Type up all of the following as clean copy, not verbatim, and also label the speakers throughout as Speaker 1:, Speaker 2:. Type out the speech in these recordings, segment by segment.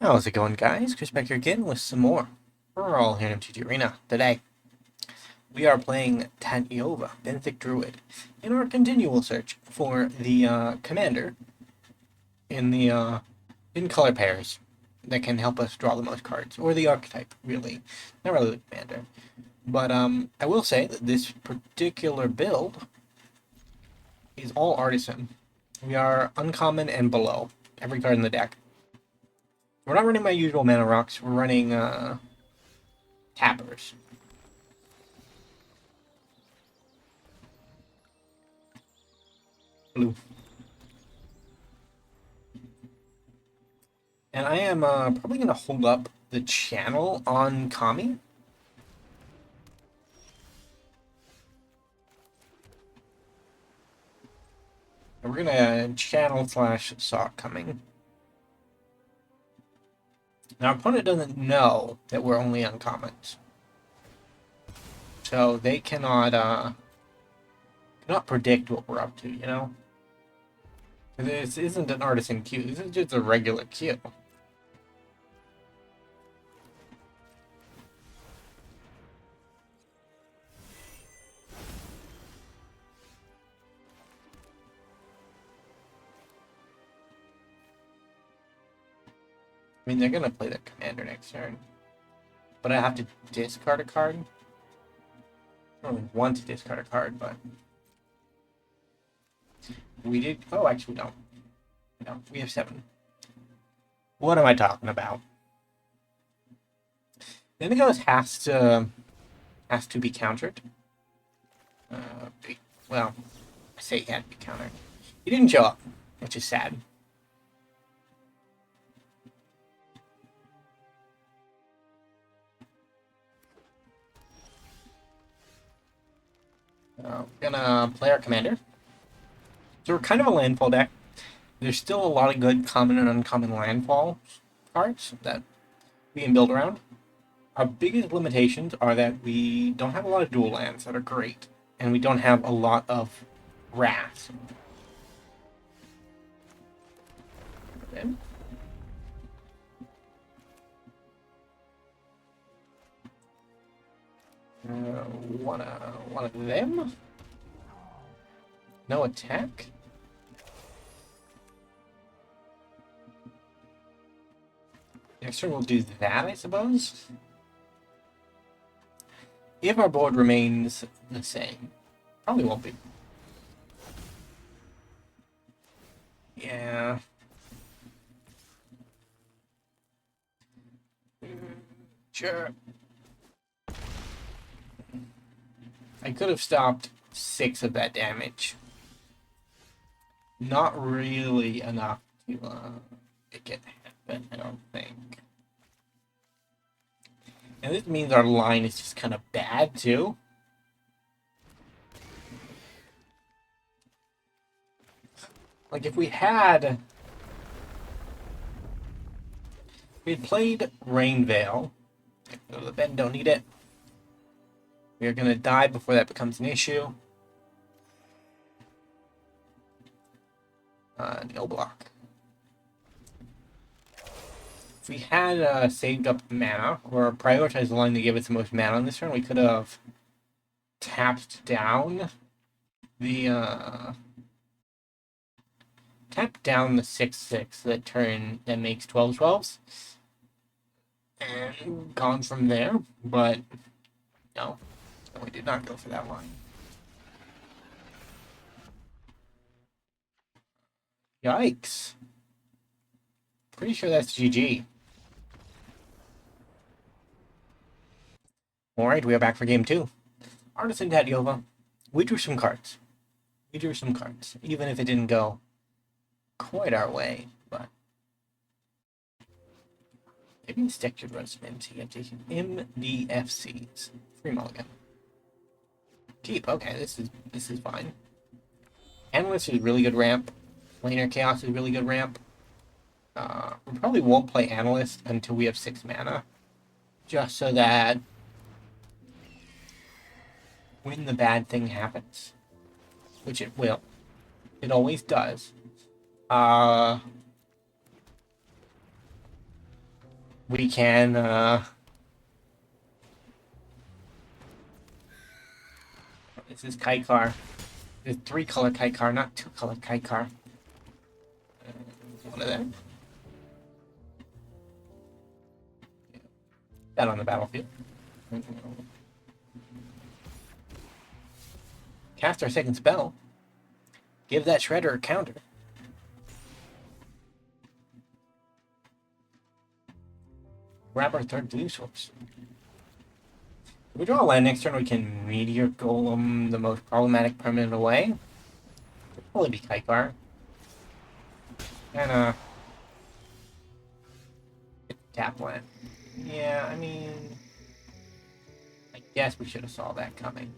Speaker 1: How's it going, guys? Chris back here again with some more Brawl here in MTG Arena. Today, we are playing Tatyova, Benthic Druid, in our continual search for the commander in the in color pairs that can help us draw the most cards, or the archetype, really. Not really the commander. But I will say that this particular build is all Artisan. We are uncommon and below every card in the deck. We're not running my usual mana rocks, we're running tappers. Blue. And I am probably going to hold up the channel on Kami. And we're going to channel / sock coming. Now, our opponent doesn't know that we're only uncommons. So they cannot predict what we're up to, you know? This isn't an Artisan queue, this is just a regular queue. I mean, they're going to play the commander next turn. But I have to discard a card. I don't really want to discard a card, but... we did... oh, actually, we don't. No, we have 7. What am I talking about? Indigos has to be countered. Well, I say he had to be countered. He didn't show up, which is sad. We're gonna play our commander. So we're kind of a landfall deck. There's still a lot of good common and uncommon landfall cards that we can build around. Our biggest limitations are that we don't have a lot of dual lands that are great, and we don't have a lot of wrath. Then. One of them. No attack. Next turn we'll do that, I suppose. If our board remains the same. Probably won't be. Yeah. Sure. I could have stopped 6 of that damage. Not really enough to make it happen, I don't think. And this means our line is just kind of bad, too. Like, if we had played Rain Veil, go to the bed, don't need it. We are going to die before that becomes an issue. No block. If we had saved up mana, or prioritized the line that gave us the most mana on this turn, we could have tapped down the 6/6 that turn that makes 12/12s and gone from there, but no, we did not go for that line. Yikes. Pretty sure that's GG. Alright, we are back for game 2. Artisan Tatyova. We drew some cards. Even if it didn't go quite our way, but maybe instead should run some MDFCs. Free mulligan. Keep, okay, this is fine. Analyst is really good ramp. Planar Chaos is really good ramp. We probably won't play Analyst until we have 6 mana. Just so that when the bad thing happens, which it will, it always does, we can this is Kaikar. It's 3-color Kaikar, not 2-color Kaikar. One of them. That on the battlefield. Cast our second spell. Give that Shredder a counter. Grab our third blue source. If we draw a land next turn, we can Meteor Golem the most problematic permanent away. It'll probably be Kaikar. And tap land. Yeah, I mean, I guess we should have saw that coming.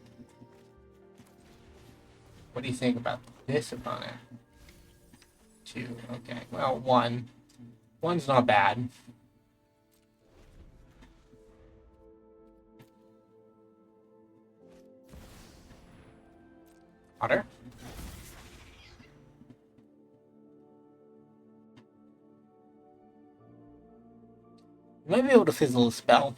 Speaker 1: What do you think about this opponent? 2, okay. Well, 1. 1's not bad. Water. We might be able to fizzle a spell.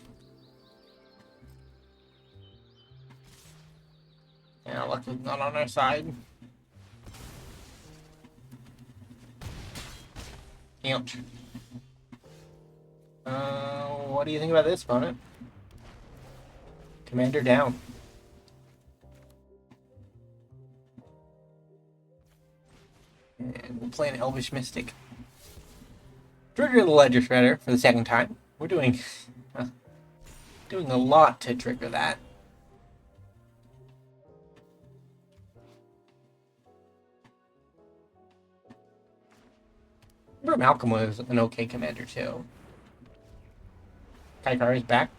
Speaker 1: Yeah, luck was not on our side. Ouch. What do you think about this opponent? Commander down. And we'll play an Elvish Mystic. Trigger the Ledger Shredder for the second time. We're doing a lot to trigger that. Remember Malcolm was an okay commander too. Kaikar is back.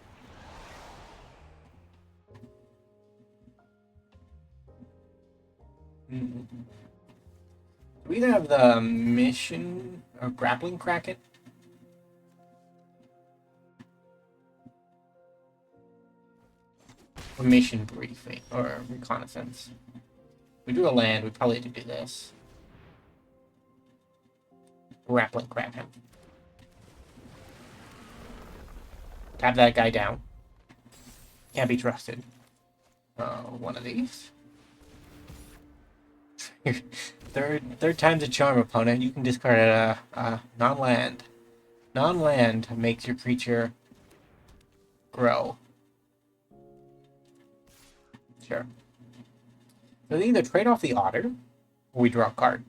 Speaker 1: Do we either have the mission or grappling Kraken? Or mission briefing or reconnaissance. If we do a land, we probably have to do this. Grappling Kraken. Tap that guy down. Can't be trusted. One of these. Third time's a charm, opponent. You can discard a non-land. Non-land makes your creature grow. Sure. So we either trade off the Otter, or we draw a card.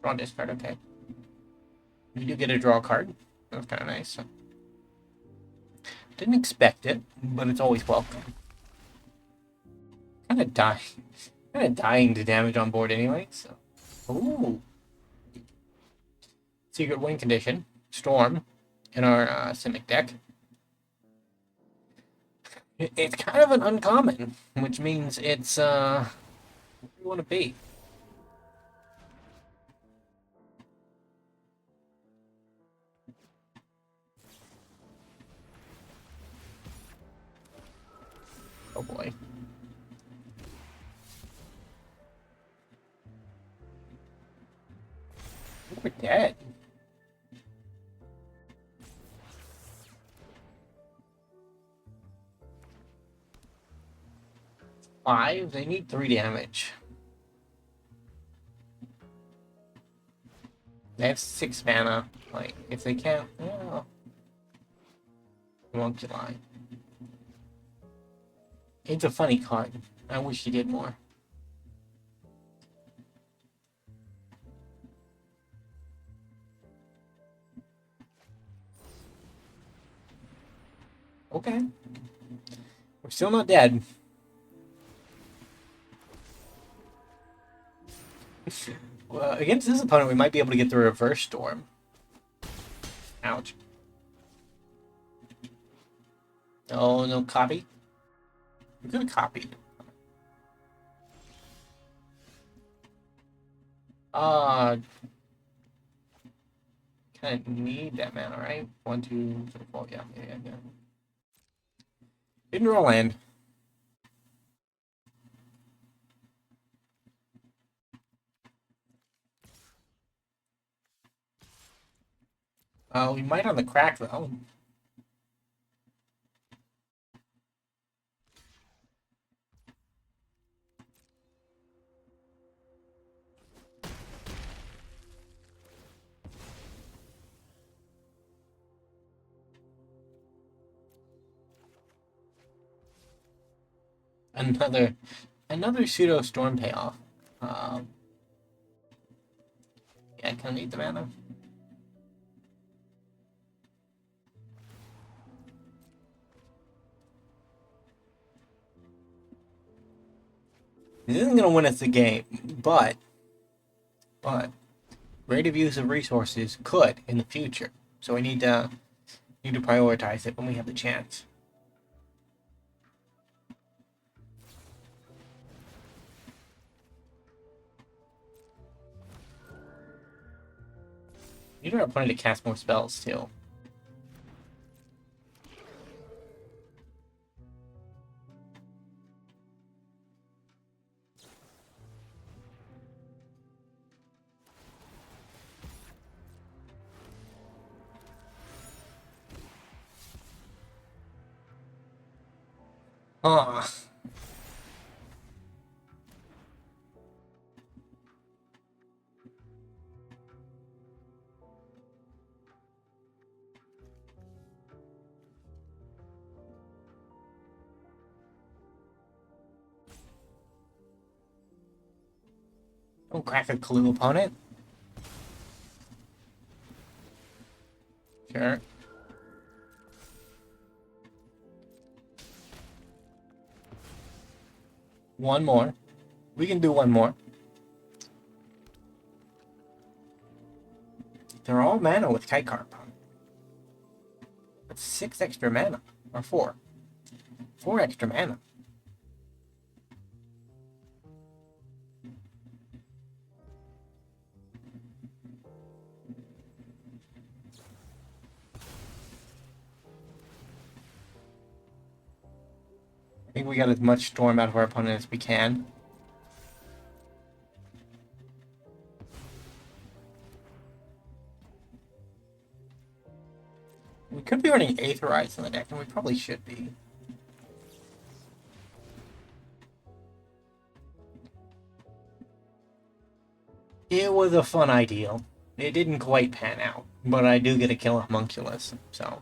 Speaker 1: Draw a discard, okay. We do get to draw a card. That's kind of nice. Didn't expect it, but it's always welcome. Kind of dying to damage on board anyway, so. Ooh. Secret win condition. Storm in our Simic deck. It's kind of an uncommon, which means it's where you want to be. Oh boy. We're dead. Five? They need 3 damage. They have 6 mana. Like, if they can't, well, won't lie. It's a funny card. I wish you did more. Okay. We're still not dead. Well, against this opponent, we might be able to get the reverse storm. Ouch. Oh, no copy? We could have copied. Kind of need that mana, right? 1, 2, 3, 4. Yeah. Didn't draw land. We might on the crack, though. Another pseudo storm payoff. Um, yeah, I kind of need the mana. This isn't gonna win us the game, but greater use of resources could in the future. So we need to prioritize it when we have the chance. Need our opponent to cast more spells too. Ah. Don't crack a clue, opponent. Sure. One more. We can do one more. They're all mana with Kite Carp. That's 6 extra mana. Or 4. 4 extra mana. I think we got as much storm out of our opponent as we can. We could be running Aetherize in the deck, and we probably should be. It was a fun ideal. It didn't quite pan out, but I do get a kill Homunculus, so...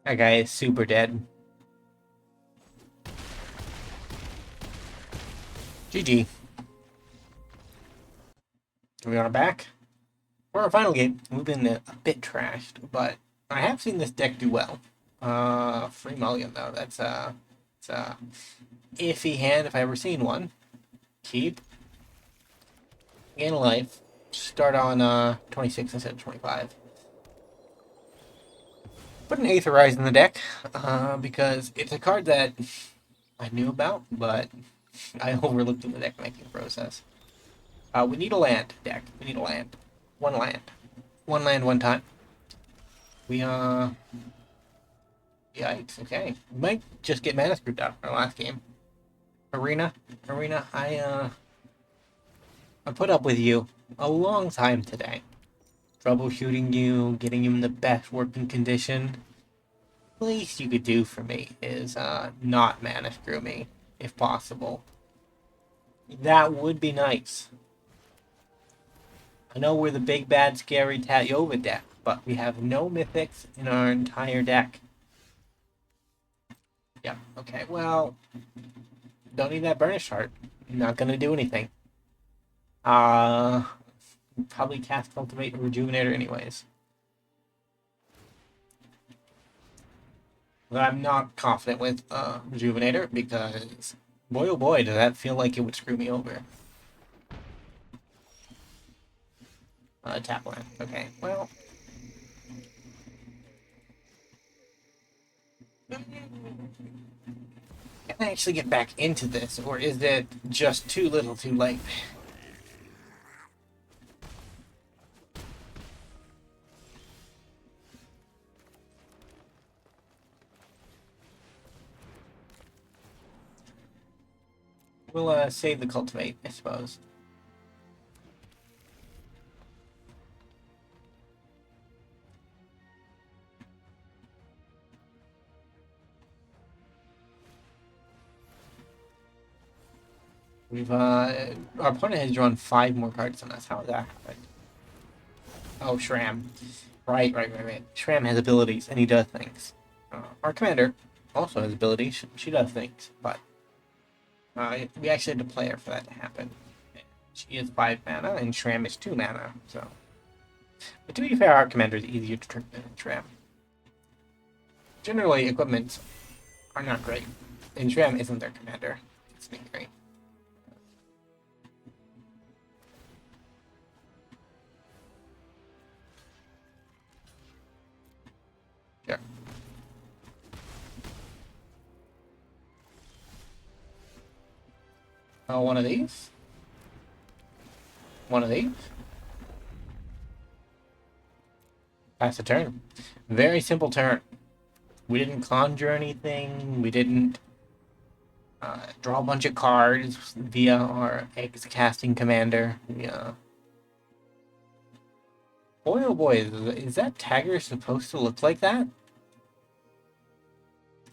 Speaker 1: That guy is super dead. GG. Are we on our back? For our final game, we've been a bit trashed, but I have seen this deck do well. Free mulligan though, it's a iffy hand if I ever seen one. Keep. Gain a life. Start on 26 instead of 25. Put an Aetherize in the deck, because it's a card that I knew about, but I overlooked in the deck making process. We need a land deck. We need a land. One land. One land, one time. Yikes, okay. We might just get mana screwed out our last game. Arena, I put up with you a long time today. Troubleshooting you, getting you in the best working condition. The least you could do for me is not mana screw me, if possible. That would be nice. I know we're the big bad scary Tatyova deck, but we have no mythics in our entire deck. Yeah, okay, well, don't need that Burnished Hart. Not gonna do anything. Probably cast Cultivate and Rejuvenator anyways. But I'm not confident with Rejuvenator because boy oh boy does that feel like it would screw me over. Tap land. Okay, well. Can I actually get back into this, or is it just too little too late? We'll save the Cultivate, I suppose. Our opponent has drawn 5 more cards than us. How did that happen? Oh, Shram. Right. Shram has abilities, and he does things. Our commander also has abilities. She does things, but we actually had to play her for that to happen. She is 5 mana, and Shram is 2 mana, so... But to be fair, our commander is easier to trick than Shram. Generally, equipment are not great, and Shram isn't their commander. It's not great. Sure. Oh, one of these? One of these? Pass the turn. Very simple turn. We didn't conjure anything. We didn't draw a bunch of cards via our eggs casting commander. Yeah. Boy, oh boy, is that Tagger supposed to look like that?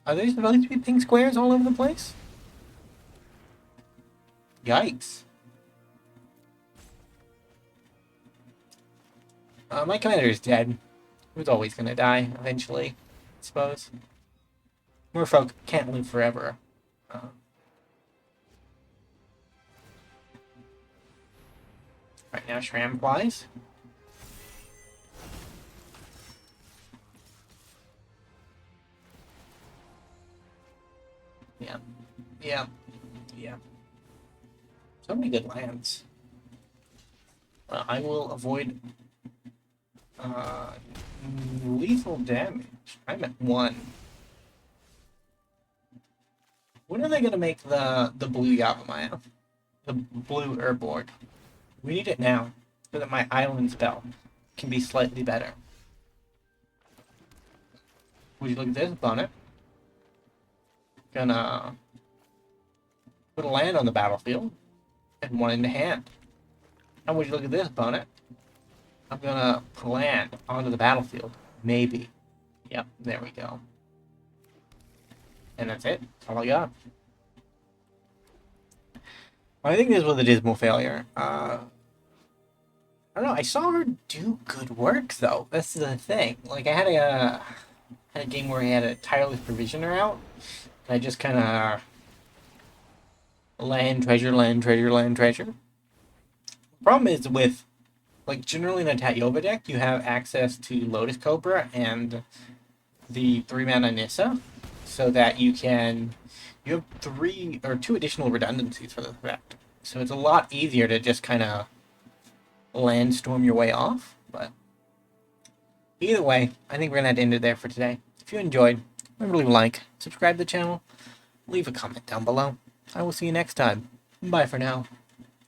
Speaker 1: Are there supposed to be pink squares all over the place? Yikes. My commander is dead. He was always going to die, eventually, I suppose. Merfolk can't live forever. Right now, Shram flies. Yeah. So many good lands. I will avoid lethal damage. I'm at 1. When are they gonna make the blue Yavimaya? The blue Urborg? We need it now, so that my island spell can be slightly better. Would you look at this? Bonnet. Gonna put a land on the battlefield and 1 in the hand. And would you look at this, Bonnet? I'm gonna put land onto the battlefield. Maybe. Yep, there we go. And that's it. That's all I got. I think this was a dismal failure. I don't know. I saw her do good work, though. That's the thing. Like, I had a game where I had a Tireless Provisioner out. And I just kind of land, treasure. Problem is with, like, generally in a Tatyova deck, you have access to Lotus Cobra and the 3-mana Nissa, so that you have 2 additional redundancies for the effect. So it's a lot easier to just kind of landstorm your way off, but either way, I think we're going to have to end it there for today. If you enjoyed, remember to leave a like, subscribe to the channel, leave a comment down below. I will see you next time. Bye for now.